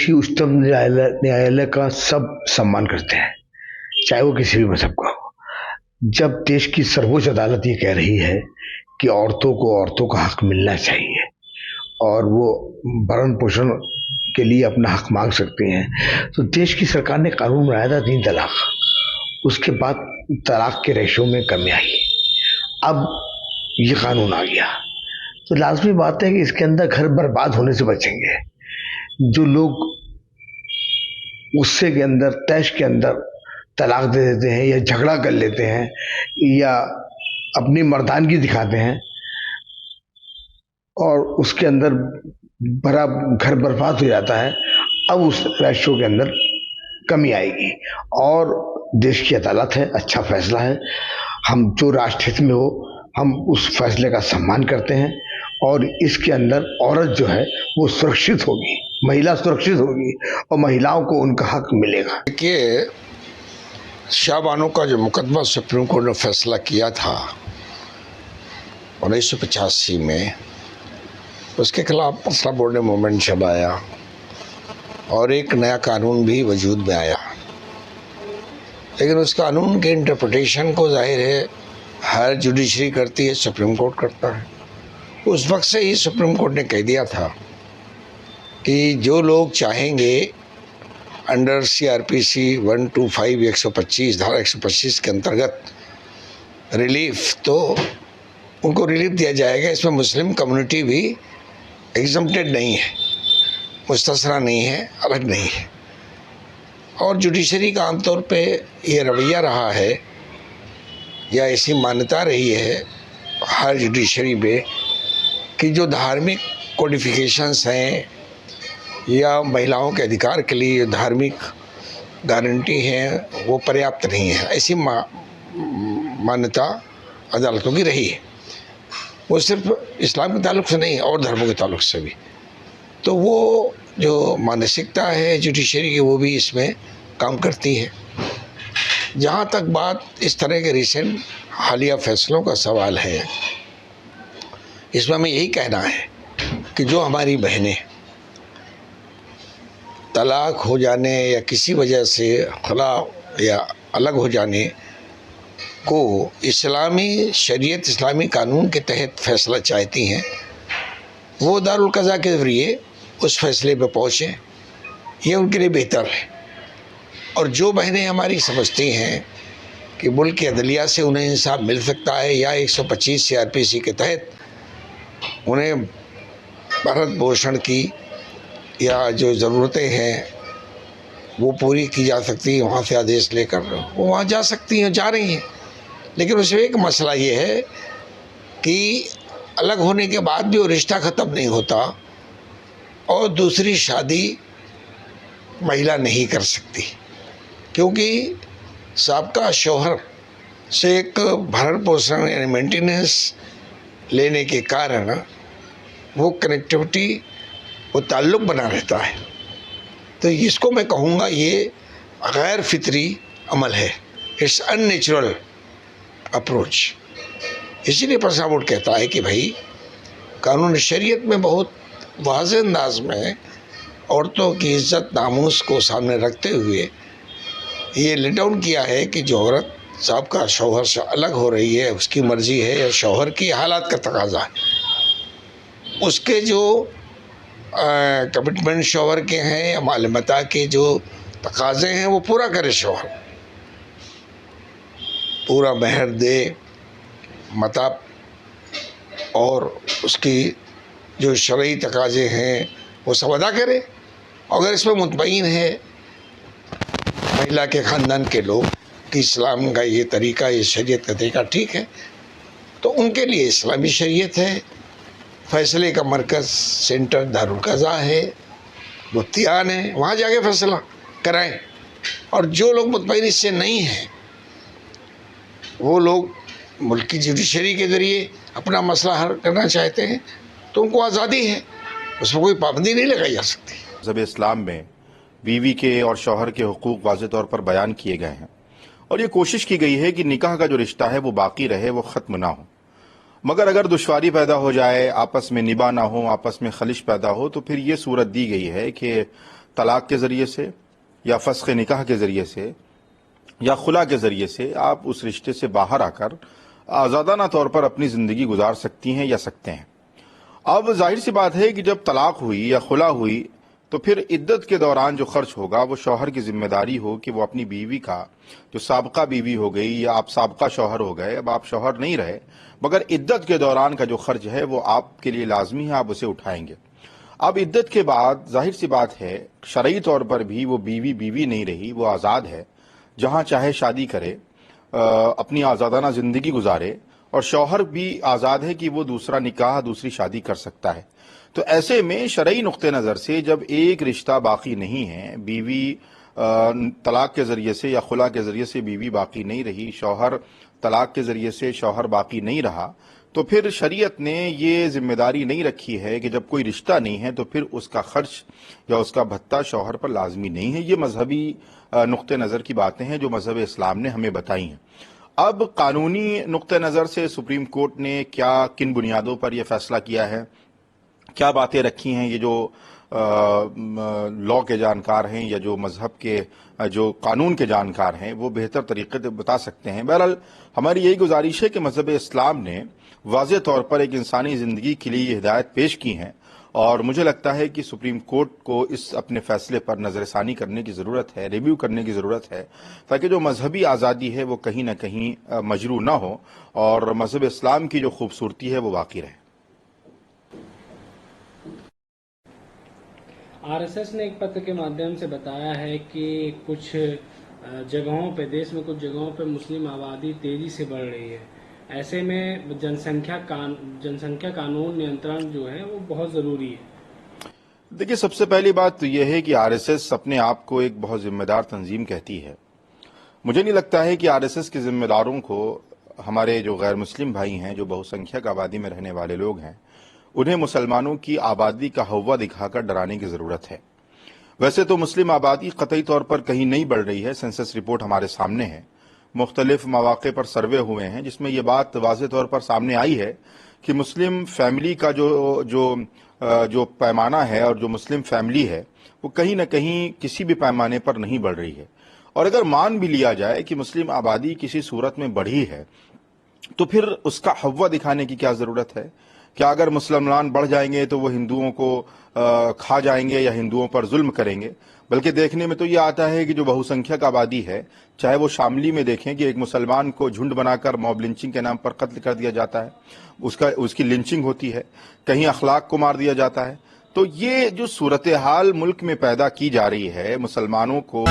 की उच्चतम न्यायालय का सब सम्मान करते हैं, चाहे वो किसी भी मजहब का हो। जब देश की सर्वोच्च अदालत ये कह रही है कि औरतों का हक मिलना चाहिए और वो भरण पोषण के लिए अपना हक मांग सकती हैं, तो देश की सरकार ने कानून बनाया था 3 तलाक। उसके बाद तलाक के रेशो में कमी आई, अब ये कानून आ गया, तो लाजमी बात है कि इसके अंदर घर बर्बाद होने से बचेंगे। जो लोग गुस्से के अंदर, तैश के अंदर तलाक दे देते हैं या झगड़ा कर लेते हैं या अपनी मर्दानगी दिखाते हैं और उसके अंदर भरा घर बर्बाद हो जाता है, अब उस रेशो के अंदर कमी आएगी। और देश की अदालत है, अच्छा फैसला है, हम जो राष्ट्र हित में हो हम उस फैसले का सम्मान करते हैं और इसके अंदर औरत जो है वो सुरक्षित होगी, महिला सुरक्षित होगी और महिलाओं को उनका हक मिलेगा। देखिए, शाहबानो का जो मुकदमा सुप्रीम कोर्ट ने फैसला किया था 1985 में, उसके खिलाफ मसला बोर्ड ने मूवमेंट चलाया और एक नया कानून भी वजूद में आया। लेकिन उस कानून के इंटरप्रिटेशन को जाहिर है हर जुडिशरी करती है, सुप्रीम कोर्ट करता है। उस वक्त से ही सुप्रीम कोर्ट ने कह दिया था कि जो लोग चाहेंगे अंडर CRPC 125 125 धारा 125 के अंतर्गत रिलीफ, तो उनको रिलीफ दिया जाएगा। इसमें मुस्लिम कम्युनिटी भी एग्जम्प्टेड नहीं है, मुस्तस्ना नहीं है, अलग नहीं है। और जुडिशरी का आमतौर पे ये रवैया रहा है या ऐसी मान्यता रही है हर जुडिशरी में कि जो धार्मिक कोडिफिकेशंस हैं या महिलाओं के अधिकार के लिए धार्मिक गारंटी है वो पर्याप्त नहीं है। ऐसी मान्यता अदालतों की रही है, वो सिर्फ इस्लाम के ताल्लुक से नहीं और धर्मों के ताल्लुक से भी। तो वो जो मानसिकता है जुडिशरी की वो भी इसमें काम करती है। जहाँ तक बात इस तरह के रिसेंट हालिया फैसलों का सवाल है, इसमें हमें यही कहना है कि जो हमारी बहनें तलाक हो जाने या किसी वजह से खला या अलग हो जाने को इस्लामी शरीयत, इस्लामी कानून के तहत फैसला चाहती हैं, वो दारुल क़ज़ा के ज़रिए उस फैसले पर पहुँचें, ये उनके लिए बेहतर है। और जो बहनें हमारी समझती हैं कि मुल्क की अदलिया से उन्हें इंसाफ मिल सकता है या 125 CRPC के तहत उन्हें भरण पोषण की या जो ज़रूरतें हैं वो पूरी की जा सकती है, वहाँ से आदेश लेकर वो वहाँ जा सकती हैं, जा रही हैं। लेकिन उसमें एक मसला ये है कि अलग होने के बाद भी वो रिश्ता ख़त्म नहीं होता और दूसरी शादी महिला नहीं कर सकती, क्योंकि साबका शौहर से एक भरण पोषण यानी मेंटेनेंस लेने के कारण वो कनेक्टिविटी, वो ताल्लुक़ बना रहता है। तो इसको मैं कहूँगा ये गैर फितरी अमल है, इट्स अननेचुरल अप्रोच। इसीलिए फैसला बोर्ड कहता है कि भाई कानून शरीयत में बहुत वाज़ेह अंदाज में औरतों की इज़्ज़त नामूस को सामने रखते हुए ये लेट डाउन किया है कि जो औरत साबका शौहर से अलग हो रही है, उसकी मर्ज़ी है या शौहर की हालात का तकाज़ा है, उसके जो कमिटमेंट शौहर के हैं या मालूमाता के जो तकाज़े हैं वो पूरा करे शौहर, पूरा महर दे, मता और उसकी जो शरई तकाज़े हैं वो सब अदा करे। अगर इसमें मुतमईन है महिला के ख़ानदान के लोग कि इस्लाम का ये तरीका, ये शरीयत का तरीका ठीक है, तो उनके लिए इस्लामी शरीयत है, फैसले का मरकज़ सेंटर दारुल क़ज़ा है, मुफ्तियान है, वहाँ जाके फैसला कराएं। और जो लोग मुतमईन इससे नहीं हैं वो लोग मुल्क की जुडिशरी के ज़रिए अपना मसला हल करना चाहते हैं तो उनको आज़ादी है, उसमें कोई पाबंदी नहीं लगाई जा सकती। मज़हब इस्लाम में बीवी के और शौहर के हुकूक वाज़ेह तौर पर बयान किए गए हैं और ये कोशिश की गई है कि निकाह का जो रिश्ता है वो बाकी रहे, वो ख़त्म ना हो। मगर अगर दुश्वारी पैदा हो जाए, आपस में निभा ना हो, आपस में खलिश पैदा हो, तो फिर ये सूरत दी गई है कि तलाक के ज़रिए से या फस्ख़ निकाह के ज़रिए से या खुला के ज़रिए से आप उस रिश्ते से बाहर आकर आज़ादाना तौर पर अपनी ज़िंदगी गुजार सकती हैं या सकते हैं। अब जाहिर सी बात है कि जब तलाक हुई या खुला हुई तो फिर इद्दत के दौरान जो खर्च होगा वो शौहर की जिम्मेदारी हो कि वो अपनी बीवी का, जो साबका बीवी हो गई या आप साबका शौहर हो गए, अब आप शौहर नहीं रहे, मगर इद्दत के दौरान का जो खर्च है वो आपके लिए लाजमी है, आप उसे उठाएंगे। अब इद्दत के बाद जाहिर सी बात है शरई तौर पर भी वो बीवी बीवी नहीं रही, वो आज़ाद है, जहाँ चाहे शादी करे, अपनी आज़ादाना ज़िंदगी गुजारे, और शौहर भी आज़ाद है कि वो दूसरा निकाह, दूसरी शादी कर सकता है। तो ऐसे में शरई नुक्ते नज़र से जब एक रिश्ता बाकी नहीं है, बीवी तलाक के ज़रिए से या खुला के ज़रिए से बीवी बाकी नहीं रही, शौहर तलाक के ज़रिए से शौहर बाकी नहीं रहा, तो फिर शरीयत ने ये जिम्मेदारी नहीं रखी है कि जब कोई रिश्ता नहीं है तो फिर उसका खर्च या उसका भत्ता शौहर पर लाजमी नहीं है। ये मजहबी नुक्ते नज़र की बातें हैं जो मजहब इस्लाम ने हमें बताई हैं। अब कानूनी नुक्ते नज़र से सुप्रीम कोर्ट ने क्या, किन बुनियादों पर यह फैसला किया है, क्या बातें रखी हैं, ये जो लॉ के जानकार हैं या जो मजहब के, जो कानून के जानकार हैं, वो बेहतर तरीके से बता सकते हैं। बहरहाल हमारी यही गुजारिश है कि मजहब इस्लाम ने वाज़ेह तौर पर एक इंसानी ज़िंदगी के लिए ये हिदायत पेश की हैं, और मुझे लगता है कि सुप्रीम कोर्ट को इस अपने फैसले पर नज़रसानी करने की ज़रूरत है, रिव्यू करने की ज़रूरत है, ताकि जो मजहबी आज़ादी है वो कहीं ना कहीं मजरू ना हो और मजहब इस्लाम की जो खूबसूरती है वो बाकी रहे। आरएसएस ने एक पत्र के माध्यम से बताया है कि कुछ जगहों पे, देश में कुछ जगहों पे मुस्लिम आबादी तेजी से बढ़ रही है। ऐसे में जनसंख्या कानून नियंत्रण जो है वो बहुत ज़रूरी है। देखिए, सबसे पहली बात तो यह है कि आरएसएस अपने आप को एक बहुत जिम्मेदार तंजीम कहती है। मुझे नहीं लगता है कि आरएसएस के जिम्मेदारों को हमारे जो गैर मुस्लिम भाई हैं, जो बहुसंख्यक आबादी में रहने वाले लोग हैं, उन्हें मुसलमानों की आबादी का हव्वा दिखाकर डराने की ज़रूरत है। वैसे तो मुस्लिम आबादी कतई तौर पर कहीं नहीं बढ़ रही है, सेंसस रिपोर्ट हमारे सामने है, मुख्तलिफ मौक़े पर सर्वे हुए हैं जिसमें यह बात वाज़ेह तौर पर सामने आई है कि मुस्लिम फैमिली का जो पैमाना है और जो मुस्लिम फैमिली है वो कहीं ना कहीं किसी भी पैमाने पर नहीं बढ़ रही है। और अगर मान भी लिया जाए कि मुस्लिम आबादी किसी सूरत में बढ़ी है तो फिर उसका हव्वा दिखाने की क्या ज़रूरत है? क्या अगर मुसलमान बढ़ जाएंगे तो वो हिंदुओं को खा जाएंगे या हिंदुओं पर जुल्म करेंगे? बल्कि देखने में तो ये आता है कि जो बहुसंख्यक आबादी है, चाहे वो शामली में देखें कि एक मुसलमान को झुंड बनाकर मॉब लिंचिंग के नाम पर कत्ल कर दिया जाता है, उसकी लिंचिंग होती है, कहीं अखलाक को मार दिया जाता है। तो ये जो सूरत हाल मुल्क में पैदा की जा रही है, मुसलमानों को